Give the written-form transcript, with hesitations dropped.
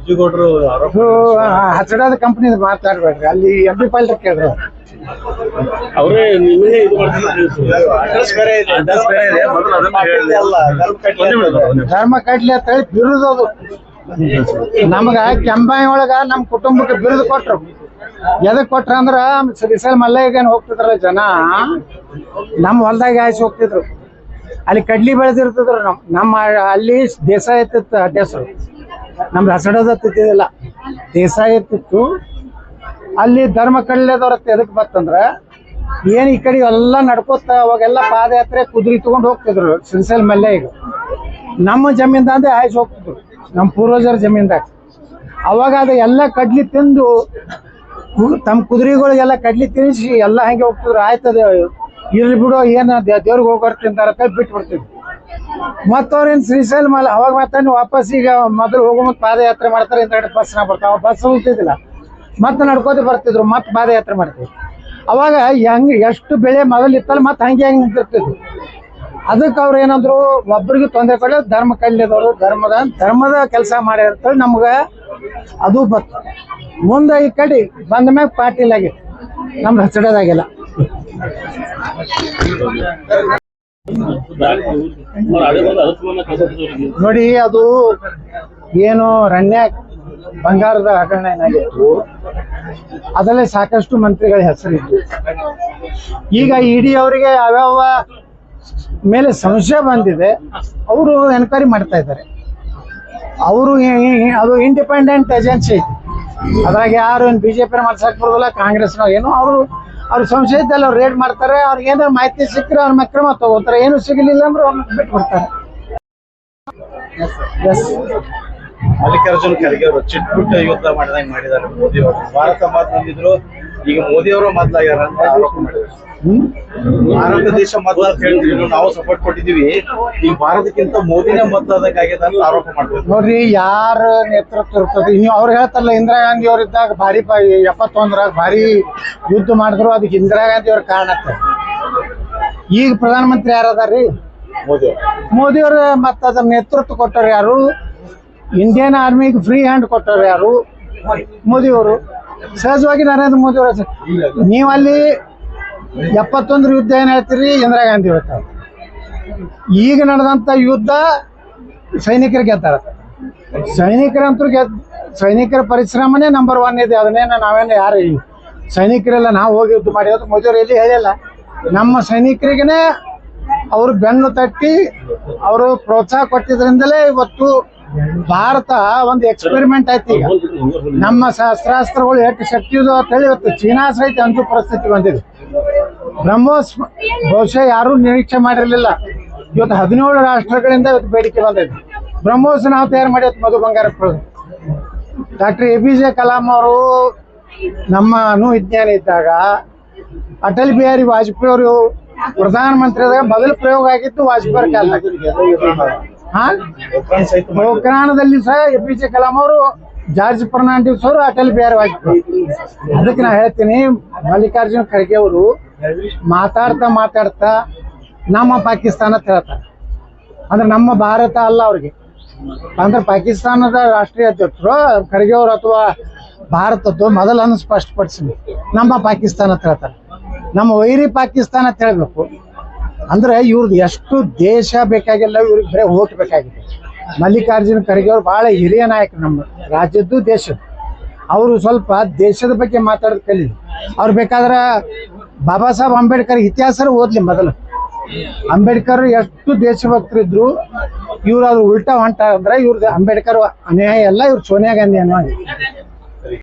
ಸಜ್ಜುಗೌಡರು ಹಚ್ಚಡಾದ company ಮಾತಾಡ್ಬೇಡ್ರಿ, ಅಲ್ಲಿ MP ಪಾಲ್ರ ಕೇಳ್ರಿ. ಅವರೇ ನಿಮಗೆ ಇದು ಧರ್ಮ ಕಡ್ಲಿ ಅಂತ ಹೇಳಿ ಬಿರುದು ಅದು. ನಮಗ ಕೆಂಬಾಯಿ ಒಳಗ ನಮ್ ಕುಟುಂಬಕ್ಕೆ ಬಿರುದು ಕೊಟ್ರು. ಎದಕ್ ಕೊಟ್ರ ಅಂದ್ರ ಶ್ರೀಶೈಲ ಮಲ್ಲಯ್ಯಗೇನ್ ಹೋಗ್ತಿದ್ರಲ್ಲ ಜನ, ನಮ್ ಹೊಲ್ದಾಗ ಆಯ್ಸಿ ಹೋಗ್ತಿದ್ರು. ಅಲ್ಲಿ ಕಡ್ಲಿ ಬೆಳೆದಿರ್ತಿದ್ರು. ನಮ್ಮ ಅಲ್ಲಿ ದೇಸಾಯಿ ಇರ್ತಿತ್ತು ಹೆಸರು, ನಮ್ದು ಹಸಡದ ತಿದ್ದಿಲ್ಲ, ದೇಸಾಯಿ ಇರ್ತಿತ್ತು. ಅಲ್ಲಿ ಧರ್ಮ ಕಡ್ಲೆದವ್ರತ್ತ ಎದಕ್ ಬರ್ತಂದ್ರ ಏನ್ ಈ ಕಡೆ ಎಲ್ಲ ನಡ್ಕೋತ ಅವಾಗೆಲ್ಲ ಪಾದಯಾತ್ರೆ ಕುದುರೆ ತಗೊಂಡ್ ಹೋಗ್ತಿದ್ರು ಶ್ರೀಶೈಲ ಮಲ್ಲಯ್ಯಗ. ನಮ್ಮ ಜಮೀನ್ದಾಂದೆ ಆಯ್ಸಿ ಹೋಗ್ತಿದ್ರು, ನಮ್ಮ ಪೂರ್ವಜರ ಜಮೀನ್ದಾಗ. ಅವಾಗ ಅದು ಎಲ್ಲ ಕಡ್ಲಿ ತಿಂದು ತಮ್ಮ ಕುದುರೆಗಳಿಗೆಲ್ಲ ಕಡ್ಲಿ ತಿನ್ನಿಸಿ ಎಲ್ಲ ಹಂಗೆ ಹೋಗ್ತಿದ್ರು. ಆಯ್ತದ ಇರ್ಲಿ ಬಿಡು, ಏನ್ ದೇವ್ರಿಗೆ ಹೋಗೋರ್ ತಿಂತಾರ ಬಿಟ್ಟು ಬಿಡ್ತಿದ್ರು. ಮತ್ತವ್ರೇನ್ ಶ್ರೀಶೈಲ ಮಲ್ಲ ಅವಾಗ ಮತ್ತೆ ವಾಪಸ್ ಈಗ ಮೊದಲು ಹೋಗೋ ಮುಂದೆ ಪಾದಯಾತ್ರೆ ಮಾಡ್ತಾರೆ, ಇಂಥ ಬಸ್ನ ಬರ್ತಾವ. ಬಸ್ ಹೋಗ್ತಿದ್ದಿಲ್ಲ, ಮತ್ತೆ ನಡ್ಕೋತ ಬರ್ತಿದ್ರು, ಮತ್ತೆ ಪಾದಯಾತ್ರೆ ಮಾಡ್ತಿದ್ರು. ಅವಾಗ ಹೆಂಗ್ ಎಷ್ಟು ಬೆಳೆ ಮೊದಲು ಇತ್ತಲ್ಲ ಮತ್ತೆ ಹಂಗೆ ನಿಂತಿರ್ತಿದ್ರು. ಅದಕ್ಕೆ ಅವ್ರು ಏನಂದ್ರು, ಒಬ್ಬರಿಗೆ ತೊಂದರೆ ಕೊಡಲಿ, ಧರ್ಮ ಕಲ್ಯದವರು ಧರ್ಮದ ಕೆಲಸ ಮಾಡಿರ್ತೇಳಿ ನಮ್ಗೆ ಅದು ಬತ್ತ. ಮುಂದೆ ಈ ಕಡೆ ಬಂದ ಮ್ಯಾಗ ಪಾಟೀಲ್ ಆಗಿತ್ತು, ನಮ್ದು ಹಚ್ಚಡೋದಾಗಿಲ್ಲ. ನೋಡಿ, ಅದು ಏನು ರಣ್ಯ ಬಂಗಾರದ ಹಗರಣ ಏನಾಗಿತ್ತು, ಅದರಲ್ಲೇ ಸಾಕಷ್ಟು ಮಂತ್ರಿಗಳ ಹೆಸರಿತ್ತು. ಈಗ ಇಡಿ ಅವರಿಗೆ ಯಾವ್ಯಾವ ಮೇಲೆ ಸಂಶಯ ಬಂದಿದೆ, ಅವರು ಎನ್ಕ್ವೈರಿ ಮಾಡ್ತಾ ಇದ್ದಾರೆ. ಅವರು ಅದು ಇಂಡಿಪೆಂಡೆಂಟ್ ಏಜೆನ್ಸಿ, ಅದ್ರಾಗ ಯಾರು ಏನು BJP ಮಾಡ್ಸಕ್ ಬರೋದಿಲ್ಲ, ಕಾಂಗ್ರೆಸ್ನ ಏನು. ಅವ್ರ ಸಂಶಯ ಇದ್ದಲ್ಲಿ ಅವ್ರು ರೇಡ್ ಮಾಡ್ತಾರೆ. ಅವ್ರಿಗೆ ಏನಾದ್ರು ಮಾಹಿತಿ ಸಿಕ್ಕರೆ ಅವ್ರ ಕ್ರಮ ತಗೋತಾರೆ, ಏನು ಸಿಗಲಿಲ್ಲ ಅಂದ್ರೆ ಅವ್ರನ್ನ ಬಿಟ್ಬಿಡ್ತಾರೆ. ಮಲ್ಲಿಕಾರ್ಜುನ್ ಖರ್ಗೆ ಅವರು ಚಿಟ್ಪುಟ್ಟ ಯುದ್ಧ ಮಾಡಿದಂಗೆ ಮಾಡಿದ್ದಾರೆ ಮೋದಿ ಅವರು. ಭಾರತ ಮೊದಲಿದ್ರು, ಈಗ ಮೋದಿ ಅವರು ಮೊದಲಾಗ್ಯಾರ ಅಂತ ಆರೋಪ ಮಾಡಿದ್ರು. ಭಾರತ ದೇಶ ಮೊದಲ ಅಂತ ಹೇಳ್ತಿದ್ರು, ನಾವು ಸಪೋರ್ಟ್ ಕೊಟ್ಟಿದೀವಿ, ಈಗ ಭಾರತಕ್ಕಿಂತ ಮೋದಿನೇ ಮೊದಲಾದಂಗಾಗ್ಯದ ಅಂತ ಆರೋಪ ಮಾಡ್ತಾರೆ. ನೋಡ್ರಿ, ಯಾರ ನೇತೃತ್ವ ಇರ್ತದೆ. ನೀವು ಅವ್ರು ಹೇಳ್ತಾರಲ್ಲ, ಇಂದಿರಾ ಗಾಂಧಿ ಅವ್ರು ಇದ್ದಾಗ ಭಾರಿ 71ರಾಗ ಭಾರಿ ಯುದ್ಧ ಮಾಡಿದ್ರು, ಅದಕ್ಕೆ ಇಂದಿರಾ ಗಾಂಧಿ ಅವ್ರ ಕಾರಣ. ಈಗ ಪ್ರಧಾನಮಂತ್ರಿ ಯಾರದಾರ್ರಿ? ಮೋದಿ ಅವ್ರ. ಮತ್ತ ಅದ್ರ ನೇತೃತ್ವ ಕೊಟ್ಟವ್ರು ಯಾರು? ಇಂಡಿಯನ್ ಆರ್ಮಿಗೆ ಫ್ರೀ ಹ್ಯಾಂಡ್ ಕೊಟ್ಟವ್ರು ಯಾರು? ಮೋದಿ ಅವರು. ಸಹಜವಾಗಿ ನರೇಂದ್ರ ಮೋದಿ ಅವರು. ನೀವು ಅಲ್ಲಿ 71 ಯುದ್ಧ ಏನ್ ಹೇಳ್ತೀರಿ, ಇಂದಿರಾ ಗಾಂಧಿ ಹೇಳ್ತಾರೆ. ಈಗ ನಡೆದಂತ ಯುದ್ಧ ಸೈನಿಕರು ಗೆದ್ದಾರ. ಸೈನಿಕರಂತೂ ಸೈನಿಕರ ಪರಿಶ್ರಮನೇ ನಂಬರ್ 1 ಇದೆ. ಅದನ್ನೇನ ನಾವೇನು ಯಾರು ಸೈನಿಕರೆಲ್ಲ ನಾವು ಹೋಗಿ ಯುದ್ಧ ಮಾಡಿರೋದು ಮೋದಿಯವರು ಎಲ್ಲಿ ಹೇಳಿಲ್ಲ. ನಮ್ಮ ಸೈನಿಕರಿಗೇ ಅವರು ಬೆನ್ನು ತಟ್ಟಿ ಅವರು ಪ್ರೋತ್ಸಾಹ ಕೊಟ್ಟಿದ್ರಿಂದಲೇ ಇವತ್ತು ಭಾರತ ಒಂದು ಎಕ್ಸ್ಪೆರಿಮೆಂಟ್ ಆಯ್ತು. ಈಗ ನಮ್ಮ ಶಸ್ತ್ರಾಸ್ತ್ರಗಳು ಎಷ್ಟು ಶಕ್ತಿ ಇದೆ ಅಂತ ಹೇಳಿ ಇವತ್ತು ಚೀನಾ ಸಹಿತ ಅಂಜು ಪರಿಸ್ಥಿತಿ ಬಂದಿದೆ. ಬ್ರಹ್ಮೋಸ್ ಬಹುಶಃ ಯಾರು ನಿರೀಕ್ಷೆ ಮಾಡಿರಲಿಲ್ಲ. ಇವತ್ತು 17 ರಾಷ್ಟ್ರಗಳಿಂದ ಇವತ್ತು ಬೇಡಿಕೆ ಬಂದಿದೆ. ಬ್ರಹ್ಮೋಸ್ ನಾವು ತಯಾರು ಮಾಡಿ ಮಧು ಬಂಗಾರಪ್ಪ. ಡಾಕ್ಟರ್ APJ ಕಲಾಂ ಅವರು ನಮ್ಮ ಅಣು ವಿಜ್ಞಾನಿ ಇದ್ದಾಗ, ಅಟಲ್ ಬಿಹಾರಿ ವಾಜಪೇಯಿ ಅವರು ಪ್ರಧಾನಮಂತ್ರಿ ಆದಾಗ ಮೊದಲು ಪ್ರಯೋಗ ಆಗಿತ್ತು ವಾಜಪೇಯಿ ಕಾಲದಾಗ. ಉಕ್ರಾಣದಲ್ಲಿ ಸಹ APJ ಕಲಾಂ ಅವರು, ಜಾರ್ಜ್ ಫರ್ನಾಂಡಿಸ್ ಅವರು, ಅಟಲ್ ಬಿಹಾರಿ ವಾಜಪೇಯಿ. ಅದಕ್ಕೆ ನಾ ಹೇಳ್ತೀನಿ, ಮಲ್ಲಿಕಾರ್ಜುನ್ ಖರ್ಗೆ ಅವರು ಮಾತಾಡ್ತಾ ನಮ್ಮ ಪಾಕಿಸ್ತಾನ ಅಂತ ಹೇಳ್ತಾರೆ. ಅಂದ್ರೆ ನಮ್ಮ ಭಾರತ ಅಲ್ಲ ಅವ್ರಿಗೆ. ಅಂದ್ರೆ ಪಾಕಿಸ್ತಾನದ ರಾಷ್ಟ್ರೀಯ ಅಧ್ಯಕ್ಷರು ಖರ್ಗೆ ಅವರು ಅಥವಾ ಭಾರತದ್ದು ಮೊದಲನ್ನು ಸ್ಪಷ್ಟಪಡಿಸಿ ನಮ್ಮ ಪಾಕಿಸ್ತಾನ ಅಂತ ಹೇಳ್ತಾರೆ. ನಮ್ಮ ವೈರಿ ಪಾಕಿಸ್ತಾನ ಅಂತ ಹೇಳ್ಬೇಕು. ಅಂದ್ರೆ ಇವ್ರದ್ದು ಎಷ್ಟು ದೇಶ ಬೇಕಾಗಿಲ್ಲ, ಇವ್ರಿಗೆ ಬರೀ ಓಟ್ ಬೇಕಾಗಿದೆ. ಮಲ್ಲಿಕಾರ್ಜುನ್ ಖರ್ಗೆ ಅವರು ಭಾಳ ಹಿರಿಯ ನಾಯಕರು, ನಮ್ಮ ರಾಜ್ಯದ್ದು ದೇಶದ್ದು. ಅವರು ಸ್ವಲ್ಪ ದೇಶದ ಬಗ್ಗೆ ಮಾತಾಡೋದು ಕಲೀಲಿ. ಅವ್ರು ಬೇಕಾದ್ರೆ ಬಾಬಾ ಸಾಹೇಬ್ ಅಂಬೇಡ್ಕರ್ ಇತಿಹಾಸ ಓದ್ಲಿ ಮೊದಲು. ಅಂಬೇಡ್ಕರ್ ಎಷ್ಟು ದೇಶಭಕ್ತರಿದ್ರು, ಇವ್ರು ಅದು ಉಲ್ಟಾ ಹೊಂಟ ಅಂದ್ರೆ ಇವ್ರದ್ದು ಅಂಬೇಡ್ಕರ್ ಅನ್ಯಾಯ ಎಲ್ಲ, ಇವ್ರು ಸೋನಿಯಾ ಗಾಂಧಿ ಅನ್ನೋ